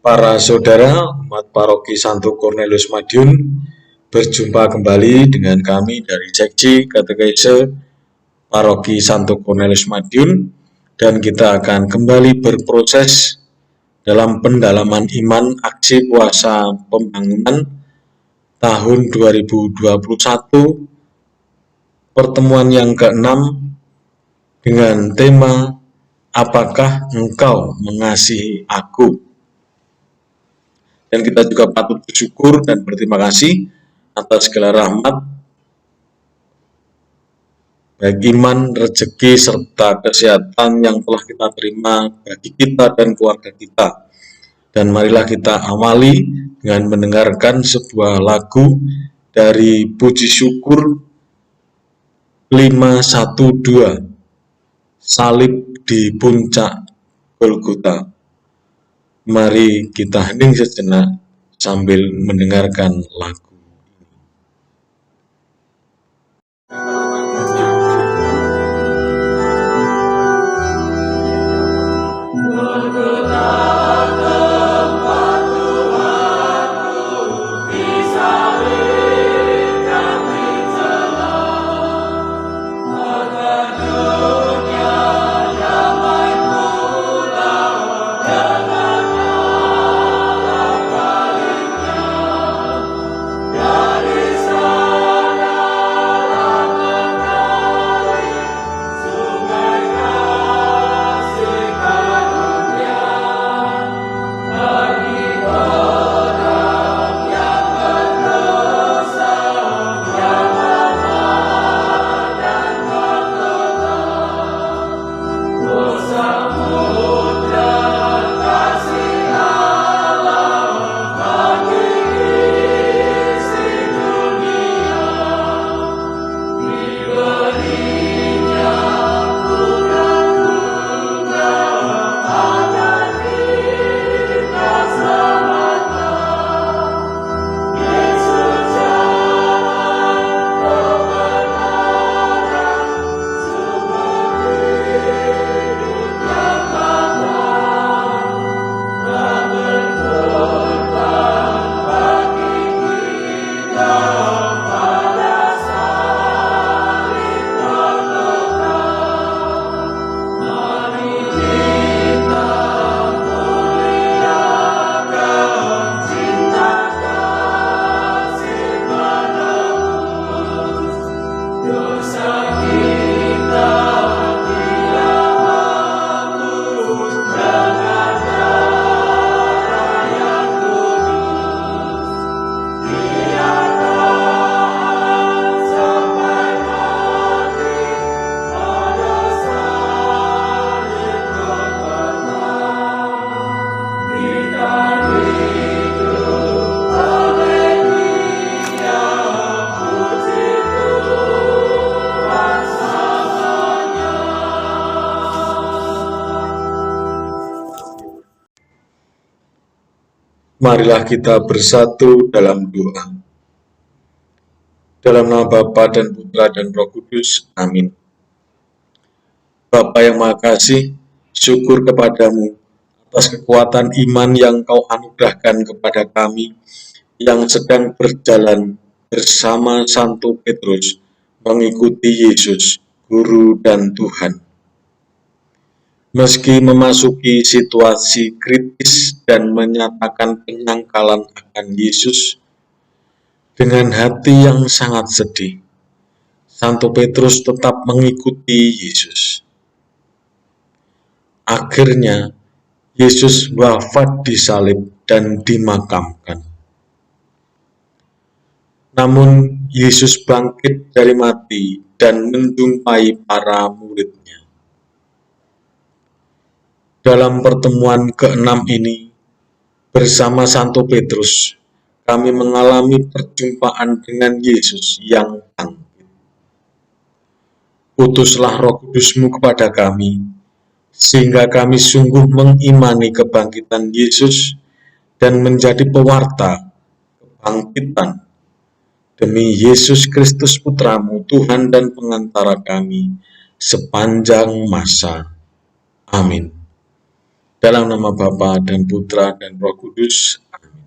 Para saudara umat paroki Santo Cornelius Madiun, berjumpa kembali dengan kami dari Seksi Katekese Paroki Santo Cornelius Madiun, dan kita akan kembali berproses dalam pendalaman iman aksi puasa pembangunan tahun 2021, pertemuan yang ke-6 dengan tema Apakah Engkau Mengasihi Aku? Dan kita juga patut bersyukur dan berterima kasih atas segala rahmat, baik iman, rezeki, serta kesehatan yang telah kita terima bagi kita dan keluarga kita. Dan marilah kita awali dengan mendengarkan sebuah lagu dari Puji Syukur 512, Salib di Puncak Golgota. Mari kita hening sejenak sambil mendengarkan lagu. Marilah kita bersatu dalam doa. Dalam nama Bapa dan Putra dan Roh Kudus. Amin. Bapa yang Maha Kasih, syukur kepadamu atas kekuatan iman yang Kau anugerahkan kepada kami yang sedang berjalan bersama Santo Petrus mengikuti Yesus, Guru dan Tuhan. Meski memasuki situasi kritis dan menyatakan penyangkalan akan Yesus, dengan hati yang sangat sedih, Santo Petrus tetap mengikuti Yesus. Akhirnya, Yesus wafat disalib dan dimakamkan. Namun, Yesus bangkit dari mati dan menjumpai para muridnya. Dalam pertemuan ke-6 ini, bersama Santo Petrus, kami mengalami perjumpaan dengan Yesus yang bangkit. Utuslah Roh Kudus-Mu kepada kami, sehingga kami sungguh mengimani kebangkitan Yesus dan menjadi pewarta kebangkitan demi Yesus Kristus Putra-Mu, Tuhan dan pengantara kami sepanjang masa. Amin. Dalam nama Bapa dan Putra dan Roh Kudus. Amin.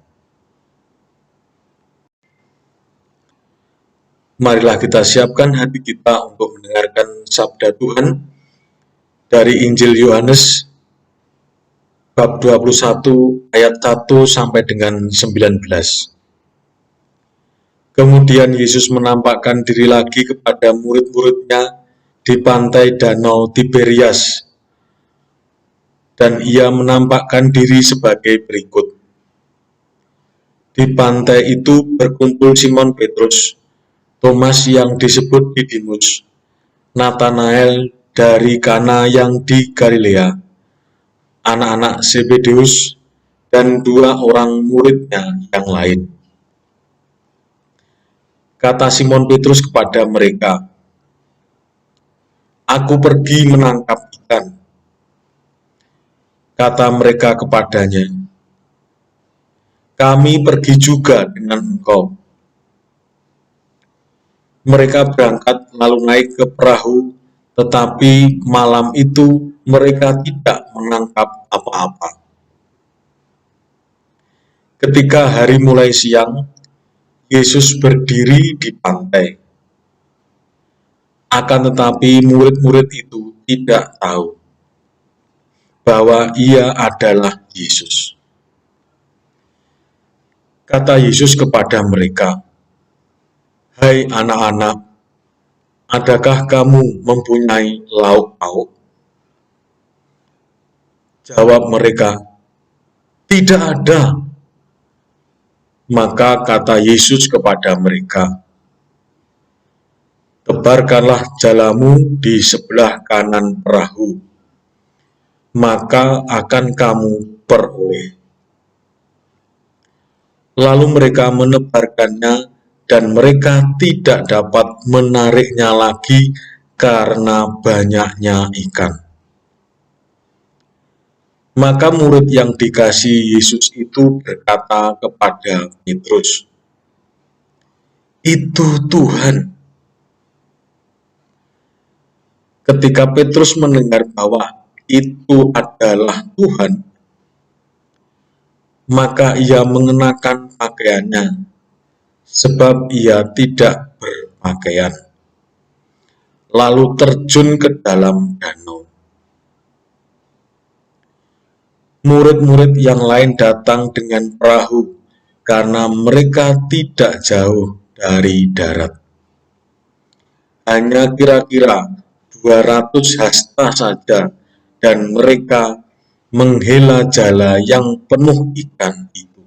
Marilah kita siapkan hati kita untuk mendengarkan sabda Tuhan dari Injil Yohanes bab 21 ayat 1 sampai dengan 19. Kemudian Yesus menampakkan diri lagi kepada murid-muridnya di pantai Danau Tiberias, dan ia menampakkan diri sebagai berikut. Di pantai itu berkumpul Simon Petrus, Thomas yang disebut Didimus, Nathanael dari Kana yang di Galilea, anak-anak Zebedeus, dan 2 orang muridnya yang lain. Kata Simon Petrus kepada mereka, "Aku pergi menangkap ikan." Kata mereka kepadanya, "Kami pergi juga dengan engkau." Mereka berangkat lalu naik ke perahu, tetapi malam itu mereka tidak menangkap apa-apa. Ketika hari mulai siang, Yesus berdiri di pantai. Akan tetapi murid-murid itu tidak tahu bahwa ia adalah Yesus. Kata Yesus kepada mereka, "Hai anak-anak, adakah kamu mempunyai lauk pauk?" Jawab mereka, "Tidak ada." Maka kata Yesus kepada mereka, "Tebarkanlah jalamu di sebelah kanan perahu, maka akan kamu peroleh." Lalu mereka menebarkannya, dan mereka tidak dapat menariknya lagi karena banyaknya ikan. Maka murid yang dikasihi Yesus itu berkata kepada Petrus, "Itu Tuhan." Ketika Petrus mendengar bahwa itu adalah Tuhan, maka ia mengenakan pakaiannya, sebab ia tidak berpakaian, lalu terjun ke dalam danau. Murid-murid yang lain datang dengan perahu, karena mereka tidak jauh dari darat. Hanya kira-kira 200 hasta saja, dan mereka menghela jala yang penuh ikan itu.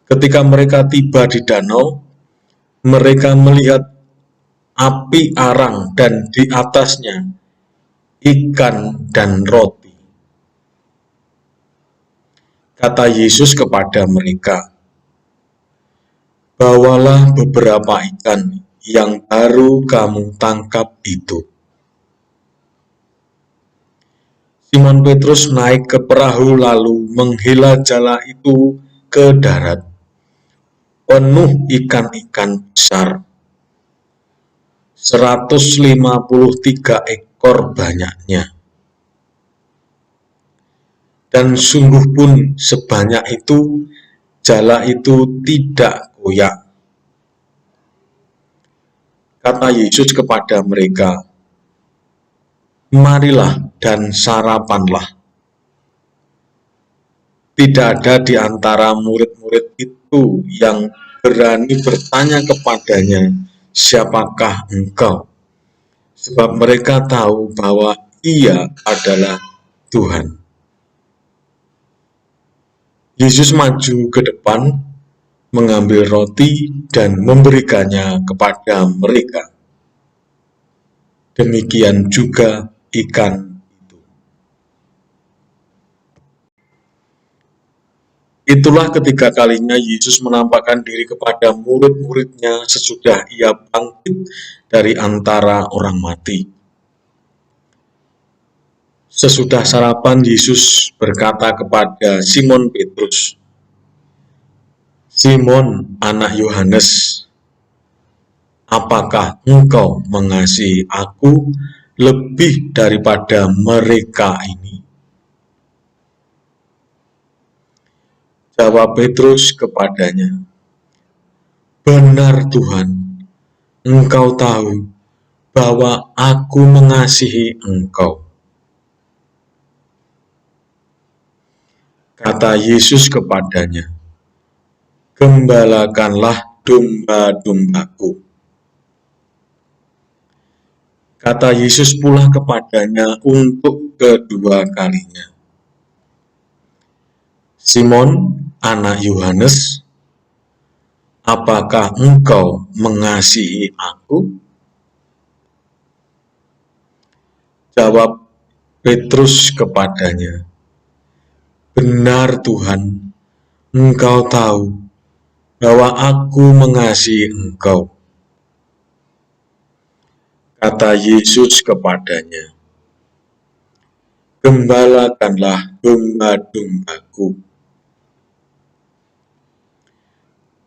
Ketika mereka tiba di danau, mereka melihat api arang dan di atasnya ikan dan roti. Kata Yesus kepada mereka, "Bawalah beberapa ikan yang baru kamu tangkap itu." Simon Petrus naik ke perahu lalu menghela jala itu ke darat, penuh ikan-ikan besar, 153 ekor banyaknya. Dan sungguh pun sebanyak itu, jala itu tidak koyak. Kata Yesus kepada mereka, "Marilah dan sarapanlah." Tidak ada di antara murid-murid itu yang berani bertanya kepadanya, "Siapakah engkau?" Sebab mereka tahu bahwa ia adalah Tuhan. Yesus maju ke depan, mengambil roti dan memberikannya kepada mereka. Demikian juga ikan itu. Itulah ketiga kalinya Yesus menampakkan diri kepada murid-muridnya sesudah ia bangkit dari antara orang mati. Sesudah sarapan, Yesus berkata kepada Simon Petrus, "Simon, anak Yohanes, apakah engkau mengasihi aku lebih daripada mereka ini? Jawab Petrus kepadanya, "Benar Tuhan, Engkau tahu bahwa aku mengasihi Engkau." Kata Yesus kepadanya, "Gembalakanlah domba-dombaku." Kata Yesus pula kepadanya untuk kedua kalinya, "Simon, anak Yohanes, apakah engkau mengasihi aku?" Jawab Petrus kepadanya, "Benar Tuhan, Engkau tahu bahwa aku mengasihi Engkau." Kata Yesus kepadanya, "Gembalakanlah domba-dombaku."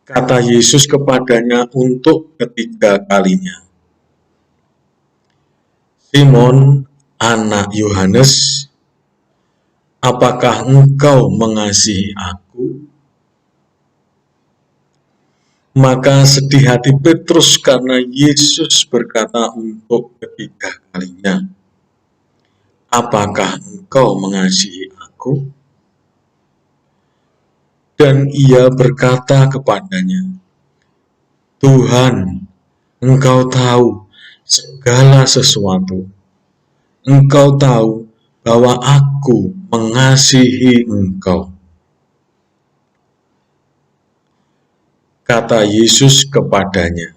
Kata Yesus kepadanya untuk ketiga kalinya, "Simon, anak Yohanes, apakah engkau mengasihi aku?" Maka sedih hati Petrus karena Yesus berkata untuk ketiga kalinya, "Apakah engkau mengasihi aku?" Dan ia berkata kepadanya, "Tuhan, Engkau tahu segala sesuatu. Engkau tahu bahwa aku mengasihi Engkau." Kata Yesus kepadanya,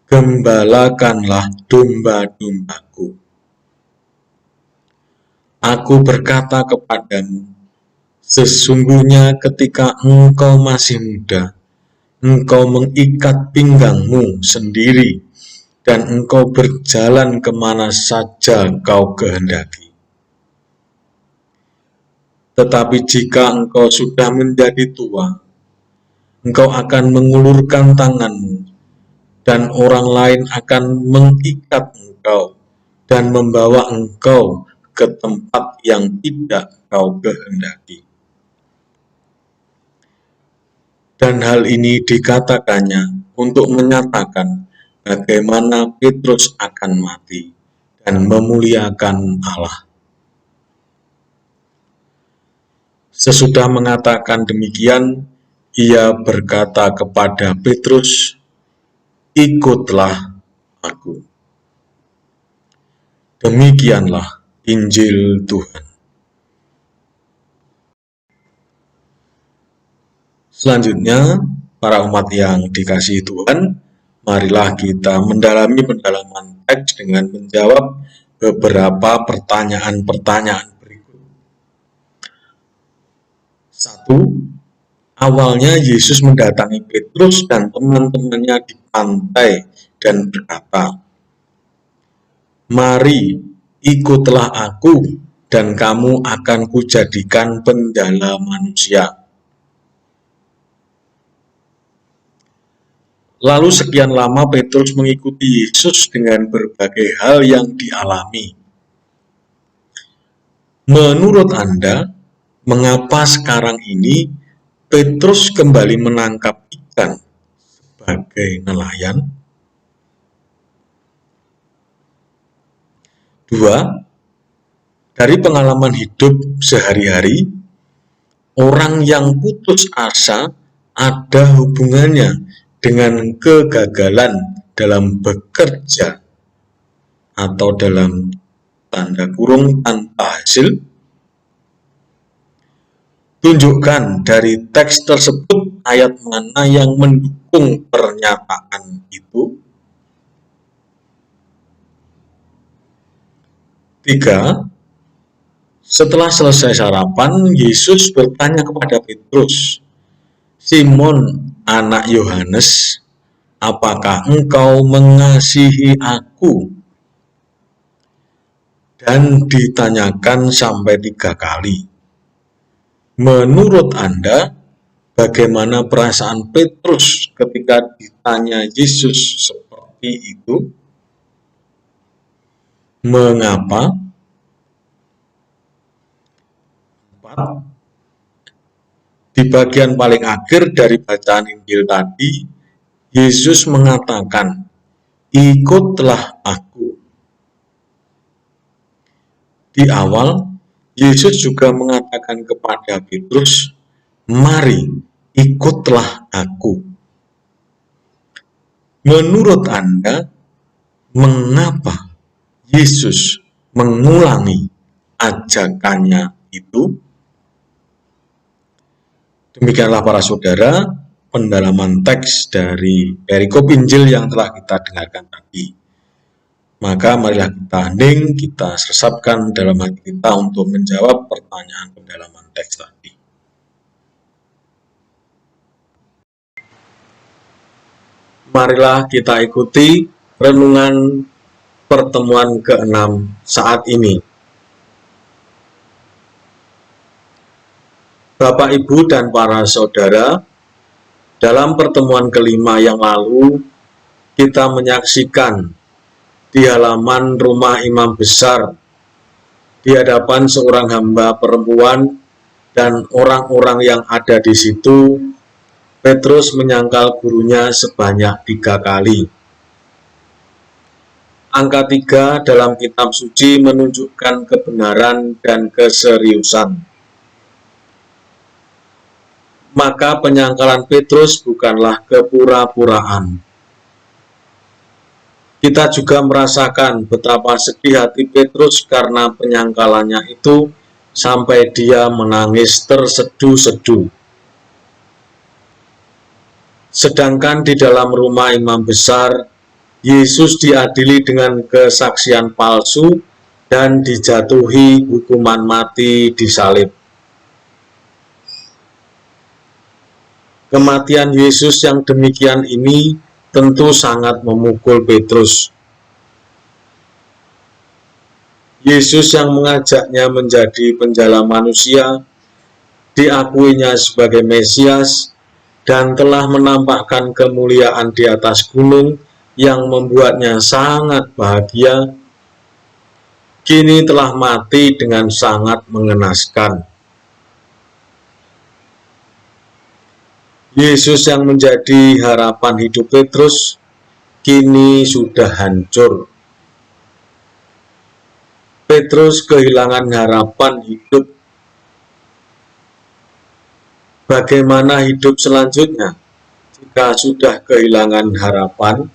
"Gembalakanlah domba-dombaku. Aku berkata kepadamu, sesungguhnya ketika engkau masih muda, engkau mengikat pinggangmu sendiri, dan engkau berjalan kemana saja kau kehendaki. Tetapi jika engkau sudah menjadi tua, engkau akan mengulurkan tanganmu, dan orang lain akan mengikat engkau dan membawa engkau ke tempat yang tidak kau kehendaki." Dan hal ini dikatakannya untuk menyatakan bagaimana Petrus akan mati dan memuliakan Allah. Sesudah mengatakan demikian, ia berkata kepada Petrus, "Ikutlah aku." Demikianlah Injil Tuhan. Selanjutnya, para umat yang dikasihi Tuhan, marilah kita mendalami pendalaman teks dengan menjawab beberapa pertanyaan-pertanyaan berikut. 1. Awalnya Yesus mendatangi Petrus dan teman-temannya di pantai dan berkata, "Mari, ikutlah aku, dan kamu akan kujadikan penjala manusia." Lalu sekian lama Petrus mengikuti Yesus dengan berbagai hal yang dialami. Menurut Anda, mengapa sekarang ini Petrus kembali menangkap ikan sebagai nelayan? 2. Dari pengalaman hidup sehari-hari, orang yang putus asa ada hubungannya dengan kegagalan dalam bekerja atau dalam tanda kurung tanpa hasil. Tunjukkan dari teks tersebut ayat mana yang mendukung pernyataan itu. 3. Setelah selesai sarapan, Yesus bertanya kepada Petrus, "Simon, anak Yohanes, apakah engkau mengasihi aku?" Dan ditanyakan sampai 3 kali. Menurut Anda, bagaimana perasaan Petrus ketika ditanya Yesus seperti itu? Mengapa? 4. Di bagian paling akhir dari bacaan Injil tadi, Yesus mengatakan, "Ikutlah aku." Di awal, Yesus juga mengatakan kepada Petrus, "Mari, ikutlah aku." Menurut Anda, mengapa Yesus mengulangi ajakannya itu? Demikianlah para saudara, pendalaman teks dari perikop Injil yang telah kita dengarkan tadi. Maka marilah kita hening, kita resapkan dalam hati kita untuk menjawab pertanyaan pendalaman teks tadi. Marilah kita ikuti renungan pertemuan ke-6 saat ini. Bapak, Ibu, dan para saudara, dalam pertemuan kelima yang lalu, kita menyaksikan di halaman rumah imam besar, di hadapan seorang hamba perempuan dan orang-orang yang ada di situ, Petrus menyangkal gurunya sebanyak 3 kali. Angka 3 dalam kitab suci menunjukkan kebenaran dan keseriusan. Maka penyangkalan Petrus bukanlah kepura-puraan. Kita juga merasakan betapa sedih hati Petrus karena penyangkalannya itu sampai dia menangis terseduh-seduh. Sedangkan di dalam rumah imam besar, Yesus diadili dengan kesaksian palsu dan dijatuhi hukuman mati di salib. Kematian Yesus yang demikian ini tentu sangat memukul Petrus. Yesus yang mengajaknya menjadi penjala manusia, diakuinya sebagai Mesias, dan telah menampakkan kemuliaan di atas gunung yang membuatnya sangat bahagia, kini telah mati dengan sangat mengenaskan. Yesus yang menjadi harapan hidup Petrus, kini sudah hancur. Petrus kehilangan harapan hidup. Bagaimana hidup selanjutnya jika sudah kehilangan harapan?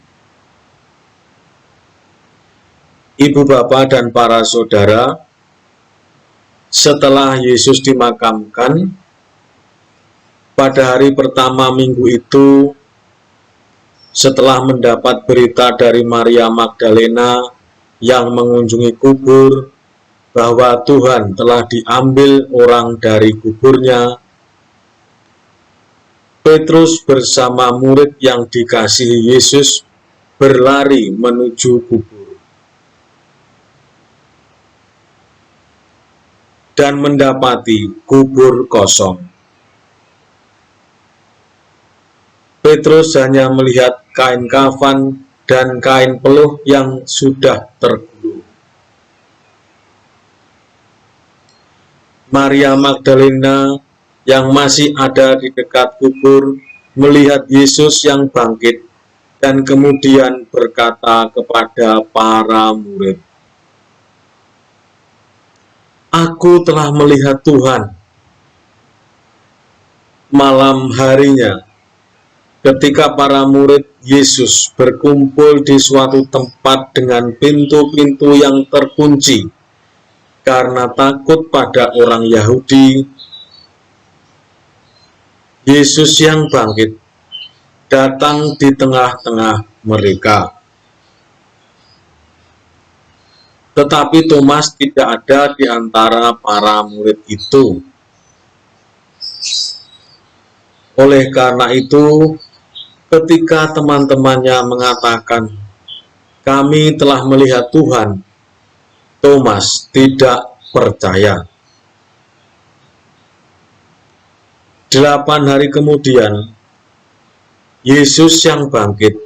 Ibu, bapak, dan para saudara, setelah Yesus dimakamkan, pada hari pertama minggu itu, setelah mendapat berita dari Maria Magdalena yang mengunjungi kubur bahwa Tuhan telah diambil orang dari kuburnya, Petrus bersama murid yang dikasihi Yesus berlari menuju kubur dan mendapati kubur kosong. Petrus hanya melihat kain kafan dan kain peluh yang sudah tergulung. Maria Magdalena yang masih ada di dekat kubur melihat Yesus yang bangkit dan kemudian berkata kepada para murid, "Aku telah melihat Tuhan." Malam harinya, ketika para murid Yesus berkumpul di suatu tempat dengan pintu-pintu yang terkunci karena takut pada orang Yahudi, Yesus yang bangkit datang di tengah-tengah mereka. Tetapi Thomas tidak ada di antara para murid itu. Oleh karena itu, ketika teman-temannya mengatakan, "Kami telah melihat Tuhan," Thomas tidak percaya. 8 hari kemudian, Yesus yang bangkit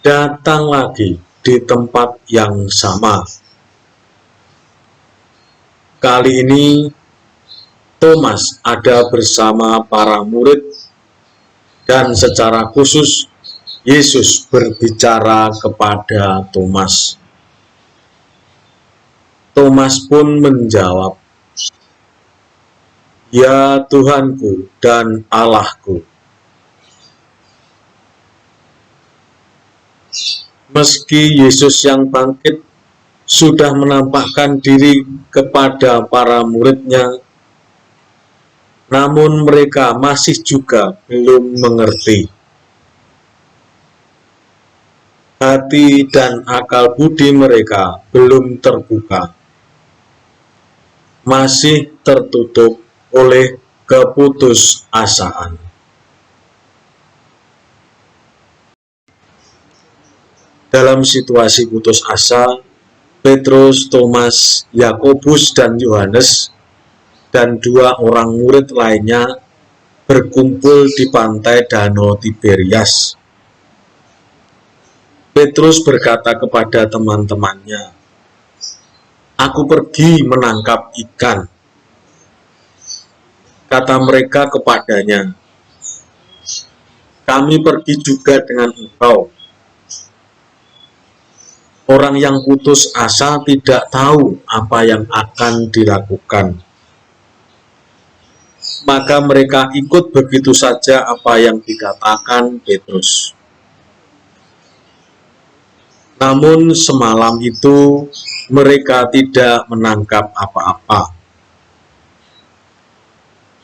datang lagi di tempat yang sama. Kali ini Thomas ada bersama para murid dan secara khusus Yesus berbicara kepada Thomas. Thomas pun menjawab, "Ya Tuhanku dan Allahku." Meski Yesus yang bangkit sudah menampakkan diri kepada para muridnya, namun mereka masih juga belum mengerti. Hati dan akal budi mereka belum terbuka, masih tertutup oleh keputusasaan. Dalam situasi putus asa, Petrus, Thomas, Yakobus, dan Yohanes, dan dua orang murid lainnya berkumpul di pantai Danau Tiberias. Petrus berkata kepada teman-temannya, "Aku pergi menangkap ikan." Kata mereka kepadanya, "Kami pergi juga dengan engkau." Orang yang putus asa tidak tahu apa yang akan dilakukan. Maka mereka ikut begitu saja apa yang dikatakan Petrus. Namun semalam itu mereka tidak menangkap apa-apa.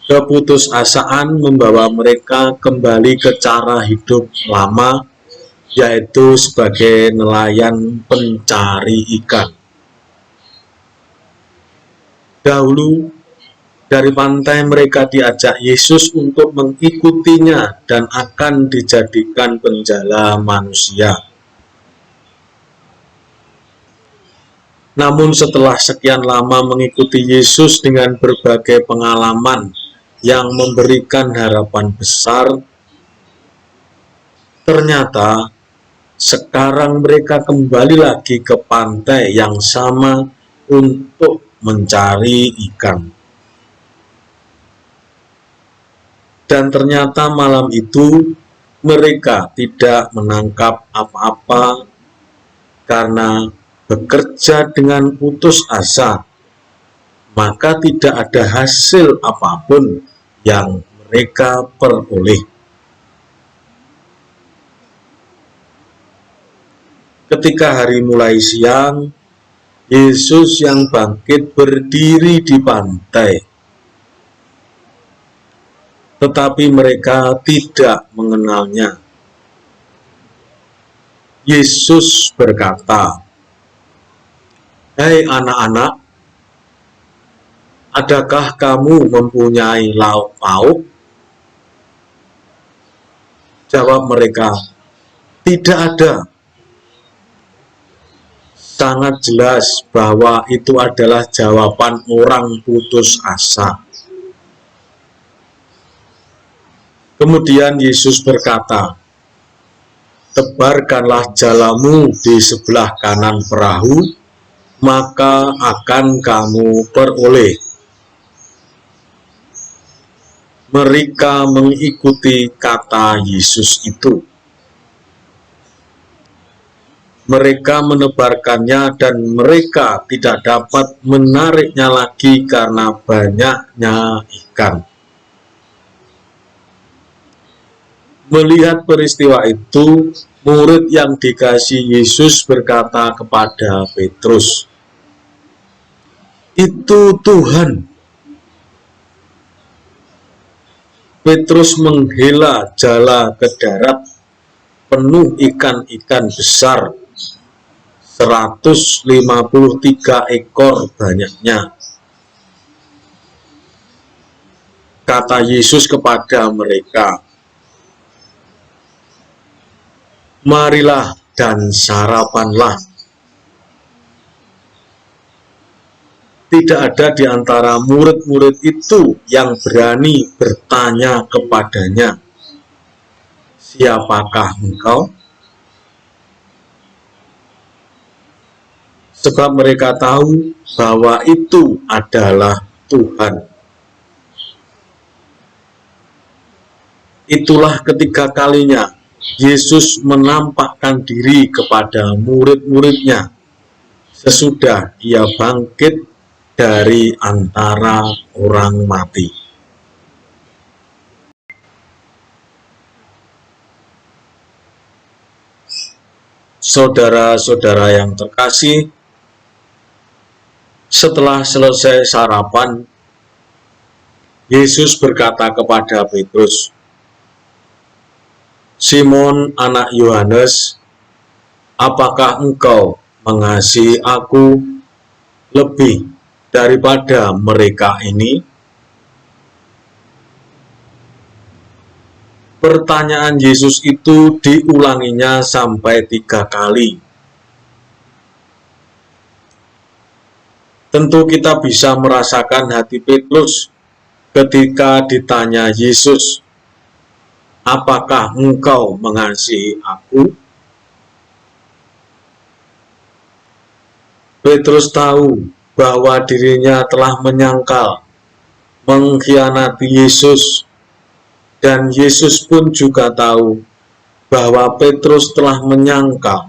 Keputusasaan membawa mereka kembali ke cara hidup lama, yaitu sebagai nelayan pencari ikan. Dahulu, dari pantai mereka diajak Yesus untuk mengikutinya dan akan dijadikan penjala manusia. Namun setelah sekian lama mengikuti Yesus dengan berbagai pengalaman yang memberikan harapan besar, ternyata sekarang mereka kembali lagi ke pantai yang sama untuk mencari ikan. Dan ternyata malam itu mereka tidak menangkap apa-apa karena bekerja dengan putus asa, maka tidak ada hasil apapun yang mereka peroleh. Ketika hari mulai siang, Yesus yang bangkit berdiri di pantai, tetapi mereka tidak mengenalnya. Yesus berkata, "Hei anak-anak, adakah kamu mempunyai lauk pauk?" Jawab mereka, "Tidak ada." Sangat jelas bahwa itu adalah jawaban orang putus asa. Kemudian Yesus berkata, "Tebarkanlah jalamu di sebelah kanan perahu, maka akan kamu peroleh." Mereka mengikuti kata Yesus itu. Mereka menebarkannya dan mereka tidak dapat menariknya lagi karena banyaknya ikan. Melihat peristiwa itu, murid yang dikasihi Yesus berkata kepada Petrus, "Itu Tuhan." Petrus menghela jala ke darat penuh ikan-ikan besar, 153 ekor banyaknya. Kata Yesus kepada mereka, "Marilah dan sarapanlah." Tidak ada di antara murid-murid itu yang berani bertanya kepadanya, "Siapakah engkau?" sebab mereka tahu bahwa itu adalah Tuhan. Itulah ketiga kalinya Yesus menampakkan diri kepada murid-muridnya sesudah ia bangkit dari antara orang mati. Saudara-saudara yang terkasih, setelah selesai sarapan, Yesus berkata kepada Petrus, "Simon anak Yohanes, apakah engkau mengasihi aku lebih daripada mereka ini?" Pertanyaan Yesus itu diulanginya sampai 3 kali. Tentu kita bisa merasakan hati Petrus ketika ditanya Yesus, "Apakah engkau mengasihi aku?" Petrus tahu bahwa dirinya telah menyangkal, mengkhianati Yesus, dan Yesus pun juga tahu bahwa Petrus telah menyangkal,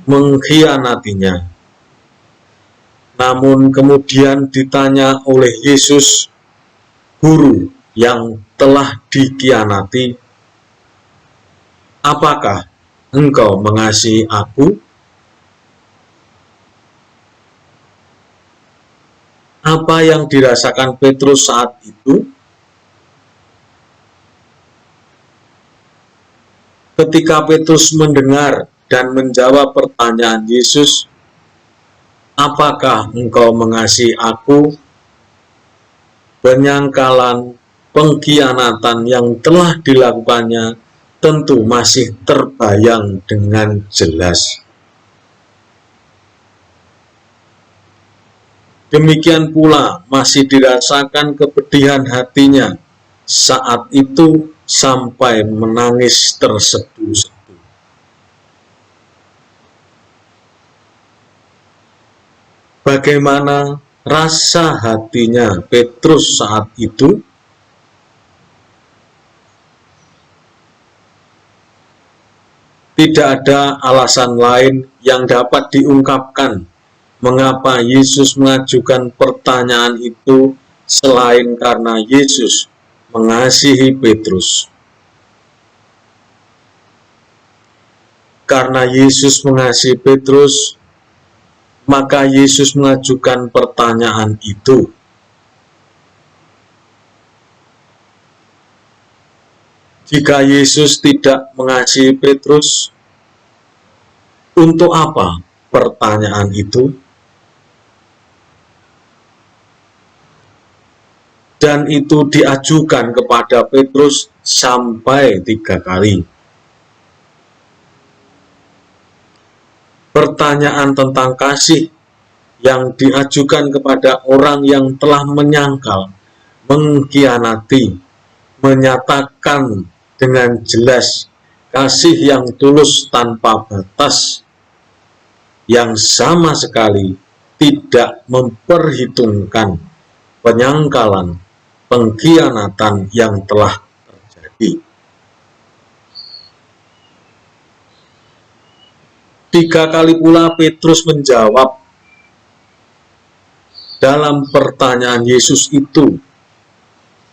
mengkhianatinya. Namun kemudian ditanya oleh Yesus, guru yang telah dikhianati, "Apakah engkau mengasihi aku?" Apa yang dirasakan Petrus saat itu? Ketika Petrus mendengar dan menjawab pertanyaan Yesus, "Apakah engkau mengasihi aku?" Penyangkalan, pengkhianatan yang telah dilakukannya tentu masih terbayang dengan jelas. Demikian pula masih dirasakan kepedihan hatinya saat itu sampai menangis terseduh-seduh. Bagaimana rasa hatinya Petrus saat itu? Tidak ada alasan lain yang dapat diungkapkan mengapa Yesus mengajukan pertanyaan itu selain karena Yesus mengasihi Petrus. Karena Yesus mengasihi Petrus, maka Yesus mengajukan pertanyaan itu. Jika Yesus tidak mengasihi Petrus, untuk apa pertanyaan itu? Dan itu diajukan kepada Petrus sampai 3 kali. Pertanyaan tentang kasih yang diajukan kepada orang yang telah menyangkal, mengkhianati, menyatakan dengan jelas kasih yang tulus tanpa batas, yang sama sekali tidak memperhitungkan penyangkalan, pengkhianatan yang telah terjadi. 3 kali pula Petrus menjawab dalam pertanyaan Yesus itu.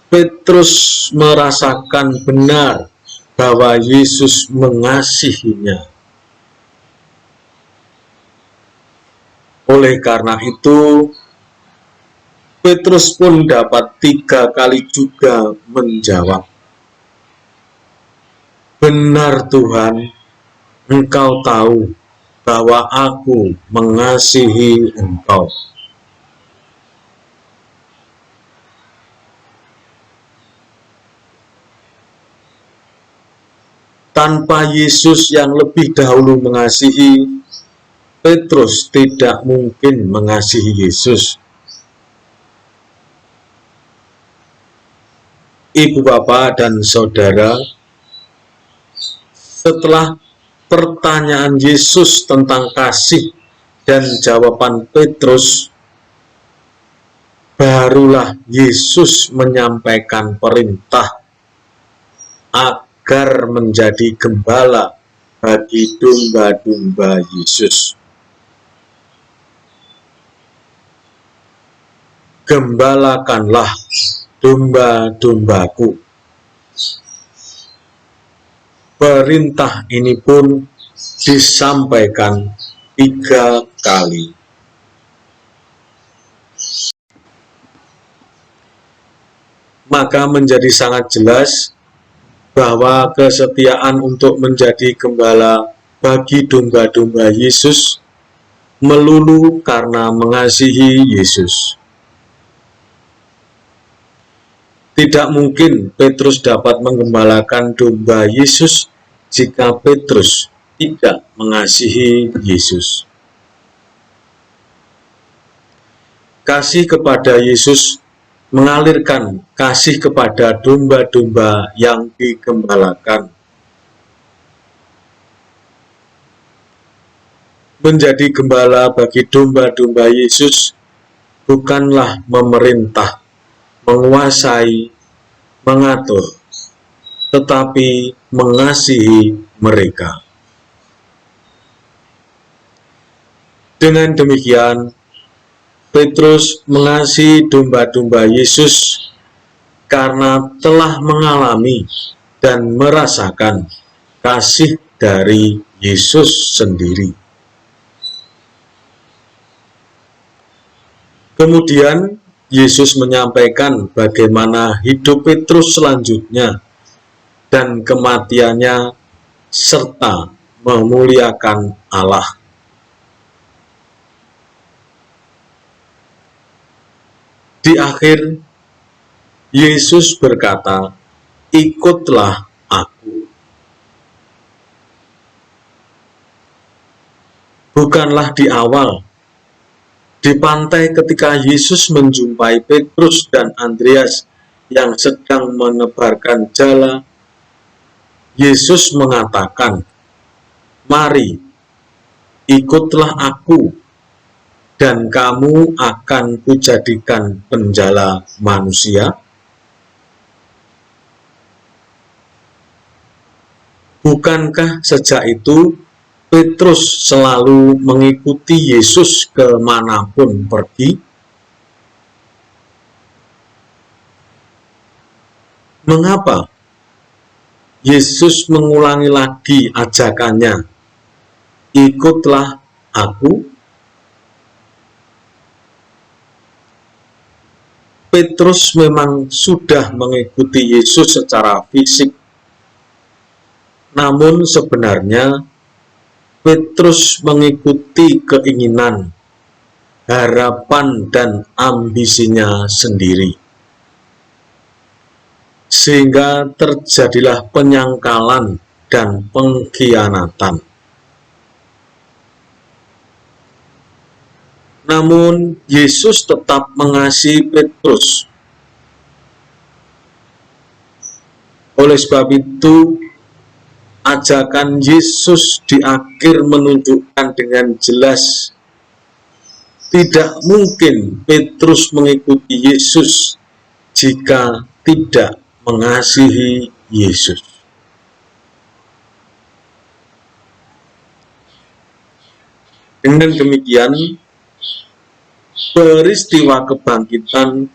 Petrus merasakan benar bahwa Yesus mengasihinya. Oleh karena itu, Petrus pun dapat 3 kali juga menjawab, "Benar Tuhan, Engkau tahu bahwa aku mengasihi Engkau." Tanpa Yesus yang lebih dahulu mengasihi, Petrus tidak mungkin mengasihi Yesus. Ibu, bapak, dan saudara, setelah pertanyaan Yesus tentang kasih Dan jawaban Petrus, barulah Yesus menyampaikan perintah agar menjadi gembala bagi domba-domba Yesus. Gembalakanlah domba-dombaku. Perintah ini pun disampaikan 3 kali. Maka menjadi sangat jelas bahwa kesetiaan untuk menjadi gembala bagi domba-domba Yesus melulu karena mengasihi Yesus. Tidak mungkin Petrus dapat menggembalakan domba Yesus jika Petrus tidak mengasihi Yesus. Kasih kepada Yesus mengalirkan kasih kepada domba-domba yang digembalakan. Menjadi gembala bagi domba-domba Yesus bukanlah memerintah, menguasai, mengatur, tetapi mengasihi mereka. Dengan demikian, Petrus mengasihi domba-domba Yesus karena telah mengalami dan merasakan kasih dari Yesus sendiri. Kemudian Yesus menyampaikan bagaimana hidup Petrus selanjutnya dan kematiannya serta memuliakan Allah. Di akhir, Yesus berkata, "Ikutlah Aku." Bukanlah di awal, di pantai ketika Yesus menjumpai Petrus dan Andreas yang sedang menebarkan jala, Yesus mengatakan, "Mari, ikutlah Aku, dan kamu akan Kujadikan penjala manusia." Bukankah sejak itu Petrus selalu mengikuti Yesus kemanapun pergi? Mengapa Yesus mengulangi lagi ajakannya, "Ikutlah Aku"? Petrus memang sudah mengikuti Yesus secara fisik, namun sebenarnya Petrus mengikuti keinginan, harapan, dan ambisinya sendiri. Sehingga terjadilah penyangkalan dan pengkhianatan. Namun Yesus tetap mengasihi Petrus. Oleh sebab itu, ajakan Yesus di akhir menunjukkan dengan jelas tidak mungkin Petrus mengikuti Yesus jika tidak mengasihi Yesus. Dengan demikian, peristiwa kebangkitan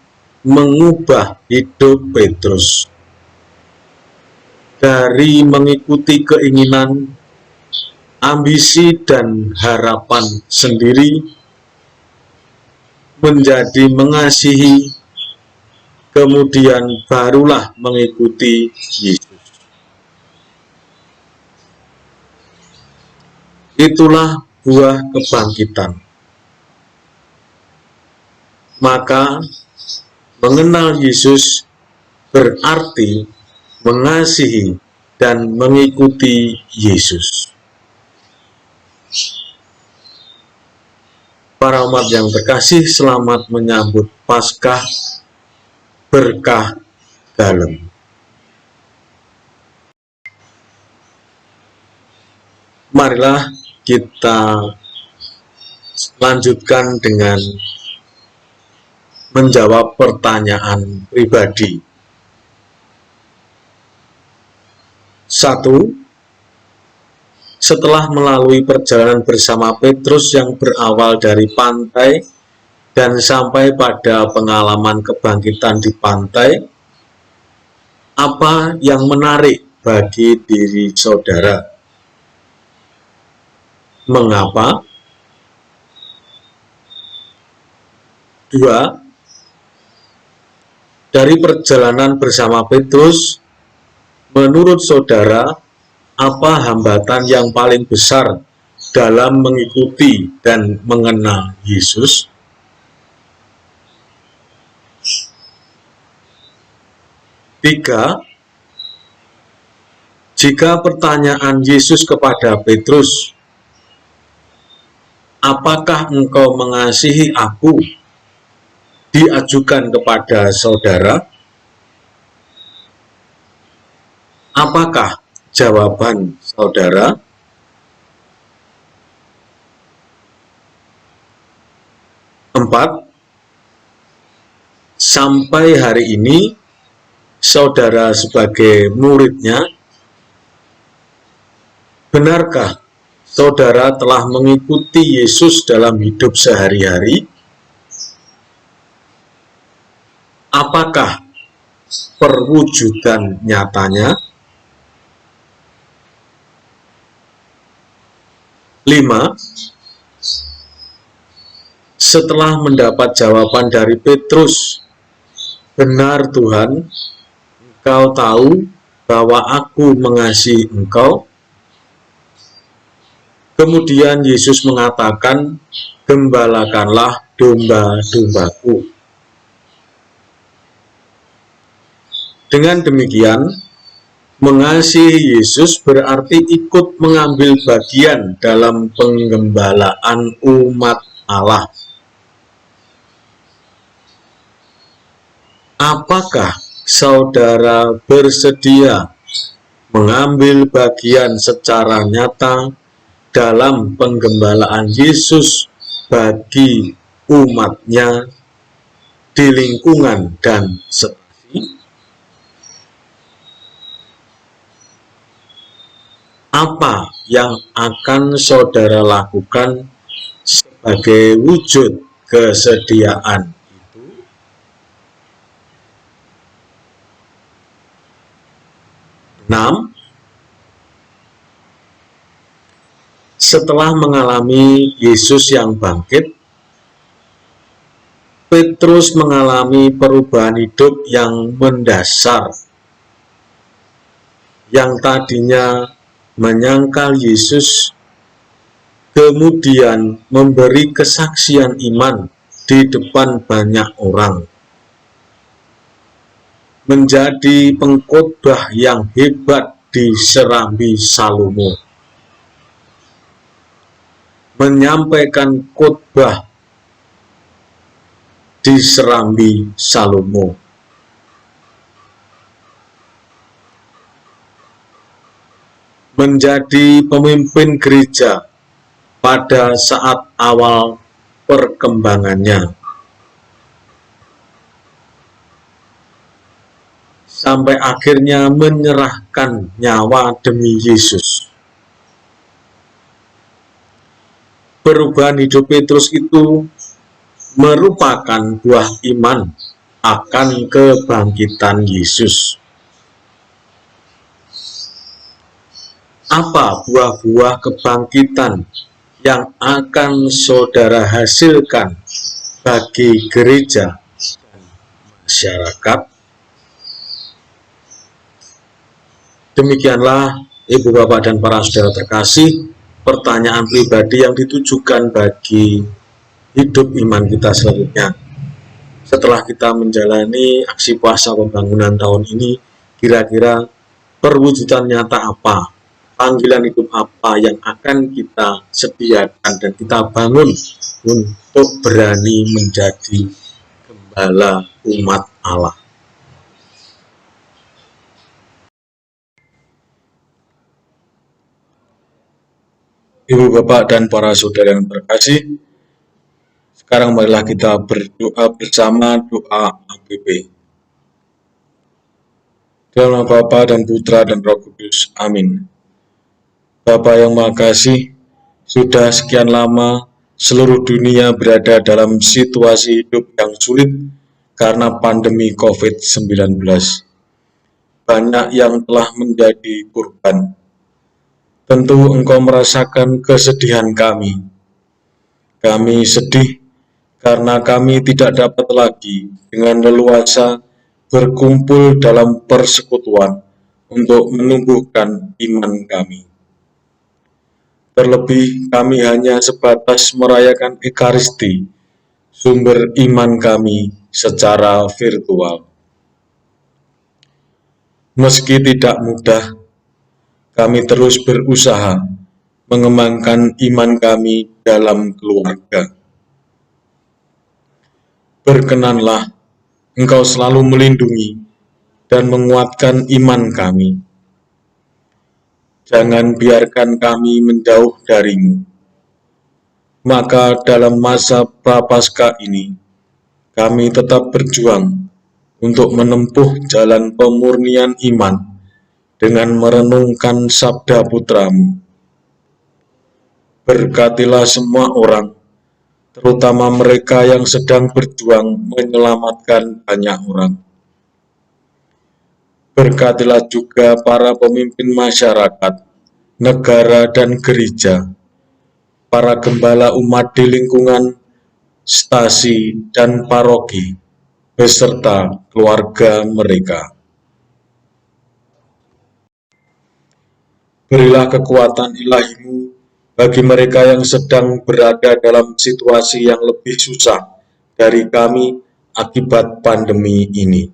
mengubah hidup Petrus. Dari mengikuti keinginan, ambisi, dan harapan sendiri, menjadi mengasihi, kemudian barulah mengikuti Yesus. Itulah buah kebangkitan. Maka, mengenal Yesus berarti mengasihi dan mengikuti Yesus. Para umat yang terkasih, selamat menyambut Paskah berkah dalem. Marilah kita lanjutkan dengan menjawab pertanyaan pribadi. 1. Setelah melalui perjalanan bersama Petrus yang berawal dari pantai dan sampai pada pengalaman kebangkitan di pantai, apa yang menarik bagi diri saudara? Mengapa? 2. Dari perjalanan bersama Petrus, menurut saudara, apa hambatan yang paling besar dalam mengikuti dan mengenal Yesus? 3. Jika pertanyaan Yesus kepada Petrus, apakah engkau mengasihi aku, diajukan kepada saudara, apakah jawaban saudara? 4. Sampai hari ini, saudara sebagai muridnya, benarkah saudara telah mengikuti Yesus dalam hidup sehari-hari? Apakah perwujudan nyatanya? 5. Setelah mendapat jawaban dari Petrus, benar Tuhan, Engkau tahu bahwa aku mengasihi Engkau. Kemudian Yesus mengatakan, gembalakanlah domba-dombaku. Dengan demikian, mengasihi Yesus berarti ikut mengambil bagian dalam penggembalaan umat Allah. Apakah saudara bersedia mengambil bagian secara nyata dalam penggembalaan Yesus bagi umatnya di lingkungan dan sekitar? Apa yang akan saudara lakukan sebagai wujud kesediaan itu? 6. Setelah mengalami Yesus yang bangkit, Petrus mengalami perubahan hidup yang mendasar. Yang tadinya menyangkal Yesus, kemudian memberi kesaksian iman di depan banyak orang. Menjadi pengkhotbah yang hebat di Serambi Salomo. Menyampaikan khotbah di Serambi Salomo. Menjadi pemimpin gereja pada saat awal perkembangannya, sampai akhirnya menyerahkan nyawa demi Yesus. Perubahan hidup Petrus itu merupakan buah iman akan kebangkitan Yesus. Apa buah-buah kebangkitan yang akan saudara hasilkan bagi gereja dan masyarakat? Demikianlah Ibu Bapak dan para saudara terkasih, pertanyaan pribadi yang ditujukan bagi hidup iman kita selanjutnya. Setelah kita menjalani aksi puasa pembangunan tahun ini, kira-kira perwujudan nyata apa, panggilan hidup apa yang akan kita sediakan dan kita bangun untuk berani menjadi gembala umat Allah. Ibu Bapak dan para saudara yang terkasih, Sekarang marilah kita berdoa bersama doa APP. Dalam nama Bapa dan Putra dan Roh Kudus. Amin. Bapa yang Maha Kasih, sudah sekian lama seluruh dunia berada dalam situasi hidup yang sulit karena pandemi COVID-19. Banyak yang telah menjadi korban. Tentu Engkau merasakan kesedihan kami. Kami sedih karena kami tidak dapat lagi dengan leluasa berkumpul dalam persekutuan untuk menumbuhkan iman kami. Terlebih kami hanya sebatas merayakan Ekaristi, sumber iman kami secara virtual. Meski tidak mudah, kami terus berusaha mengembangkan iman kami dalam keluarga. Berkenanlah Engkau selalu melindungi dan menguatkan iman kami. Jangan biarkan kami menjauh darimu. Maka dalam masa Prapaskah ini, kami tetap berjuang untuk menempuh jalan pemurnian iman dengan merenungkan sabda Putramu. Berkatilah semua orang, terutama mereka yang sedang berjuang menyelamatkan banyak orang. Berkatilah juga para pemimpin masyarakat, negara dan gereja, para gembala umat di lingkungan, stasi, dan paroki, beserta keluarga mereka. Berilah kekuatan ilahi-Mu bagi mereka yang sedang berada dalam situasi yang lebih susah dari kami akibat pandemi ini.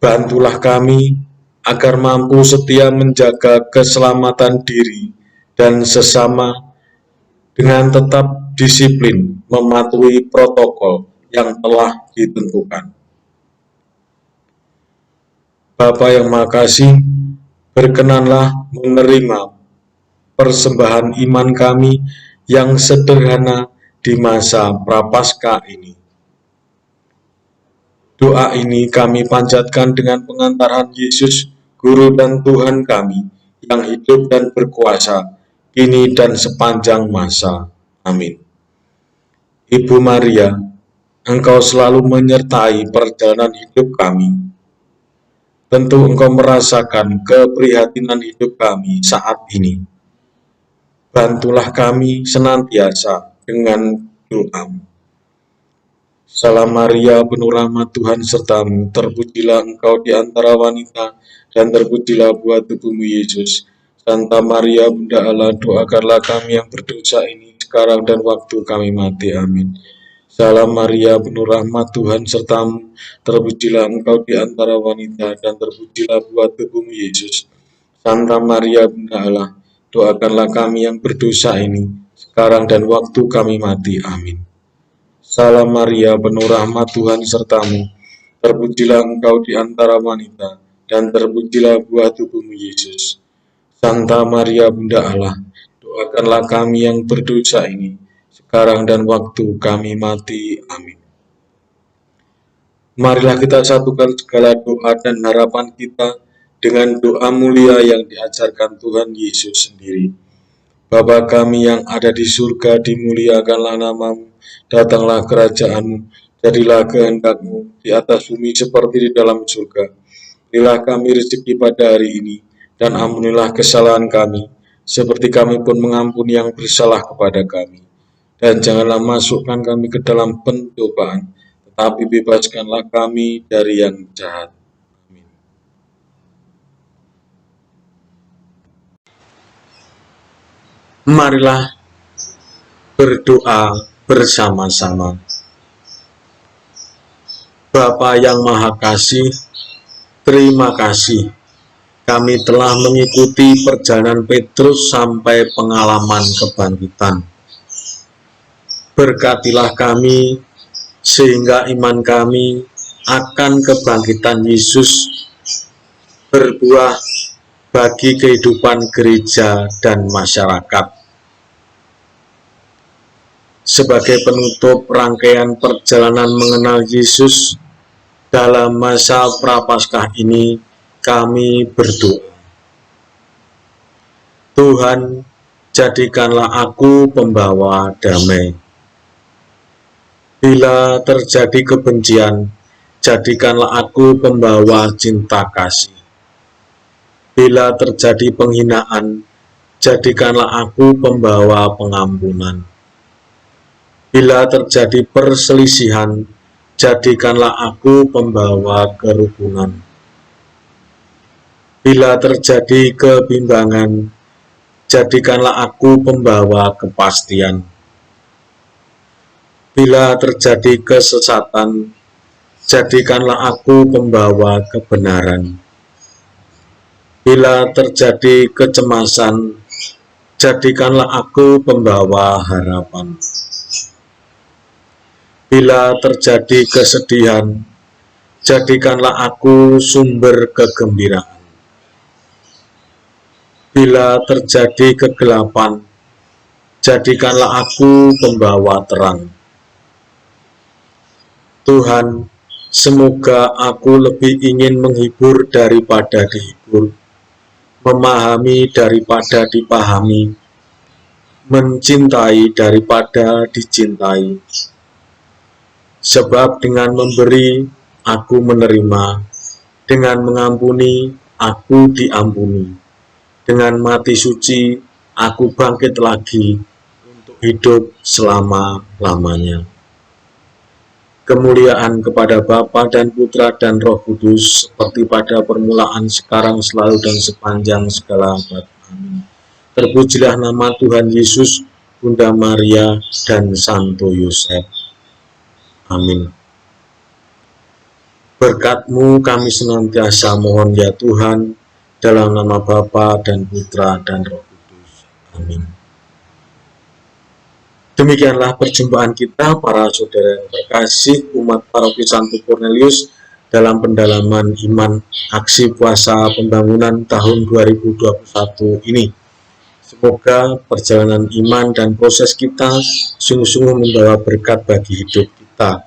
Bantulah kami agar mampu setia menjaga keselamatan diri dan sesama dengan tetap disiplin mematuhi protokol yang telah ditentukan. Bapa yang Maha Kasih, berkenanlah menerima persembahan iman kami yang sederhana di masa Prapaskah ini. Doa ini kami panjatkan dengan pengantaran Yesus, Guru dan Tuhan kami, yang hidup dan berkuasa, kini dan sepanjang masa. Amin. Ibu Maria, Engkau selalu menyertai perjalanan hidup kami. Tentu Engkau merasakan keprihatinan hidup kami saat ini. Bantulah kami senantiasa dengan doa-Mu. Salam Maria, penuh rahmat Tuhan sertamu, terpujilah Engkau di antara wanita, dan terpujilah buah tubuhmu Yesus. Santa Maria, Bunda Allah, doakanlah kami yang berdosa ini, sekarang dan waktu kami mati. Amin. Salam Maria, penuh rahmat Tuhan sertamu, terpujilah Engkau di antara wanita, dan terpujilah buah tubuhmu Yesus. Santa Maria, Bunda Allah, doakanlah kami yang berdosa ini, sekarang dan waktu kami mati. Amin. Salam Maria, penuh rahmat Tuhan sertamu, terpujilah Engkau di antara wanita, dan terpujilah buah tubuhmu Yesus. Santa Maria, Bunda Allah, doakanlah kami yang berdosa ini, sekarang dan waktu kami mati. Amin. Marilah kita satukan segala doa dan harapan kita dengan doa mulia yang diajarkan Tuhan Yesus sendiri. Bapa kami yang ada di surga, dimuliakanlah nama-Mu, datanglah kerajaan-Mu, jadilah kehendak-Mu di atas bumi seperti di dalam surga. Berilah kami rezeki pada hari ini, dan ampunilah kesalahan kami, seperti kami pun mengampuni yang bersalah kepada kami. Dan janganlah masukkan kami ke dalam pencobaan, tetapi bebaskanlah kami dari yang jahat. Amin. Marilah berdoa bersama-sama. Bapa yang Maha Kasih, terima kasih kami telah mengikuti perjalanan Petrus sampai pengalaman kebangkitan. Berkatilah kami sehingga iman kami akan kebangkitan Yesus berbuah bagi kehidupan gereja dan masyarakat. sebagai penutup rangkaian perjalanan mengenal Yesus dalam masa Prapaskah ini, kami berdoa. Tuhan, jadikanlah aku pembawa damai. Bila terjadi kebencian, jadikanlah aku pembawa cinta kasih. Bila terjadi penghinaan, jadikanlah aku pembawa pengampunan. Bila terjadi perselisihan, jadikanlah aku pembawa kerukunan. Bila terjadi kebimbangan, jadikanlah aku pembawa kepastian. Bila terjadi kesesatan, jadikanlah aku pembawa kebenaran. Bila terjadi kecemasan, jadikanlah aku pembawa harapan. Bila terjadi kesedihan, jadikanlah aku sumber kegembiraan. Bila terjadi kegelapan, jadikanlah aku pembawa terang. Tuhan, semoga aku lebih ingin menghibur daripada dihibur, memahami daripada dipahami, mencintai daripada dicintai. Sebab dengan memberi, aku menerima, dengan mengampuni, aku diampuni, dengan mati suci, aku bangkit lagi untuk hidup selama-lamanya. Kemuliaan kepada Bapa dan Putra dan Roh Kudus, seperti pada permulaan, sekarang, selalu, dan sepanjang segala abad. Amin. Terpujilah nama Tuhan Yesus, Bunda Maria, dan Santo Yosef. Amin. Berkat-Mu kami senantiasa mohon ya Tuhan, dalam nama Bapa dan Putra dan Roh Kudus. Amin. Demikianlah perjumpaan kita para saudara yang terkasih umat Paroki Santo Cornelius dalam pendalaman iman aksi puasa pembangunan tahun 2021 ini. Semoga perjalanan iman dan proses kita sungguh-sungguh membawa berkat bagi hidup kita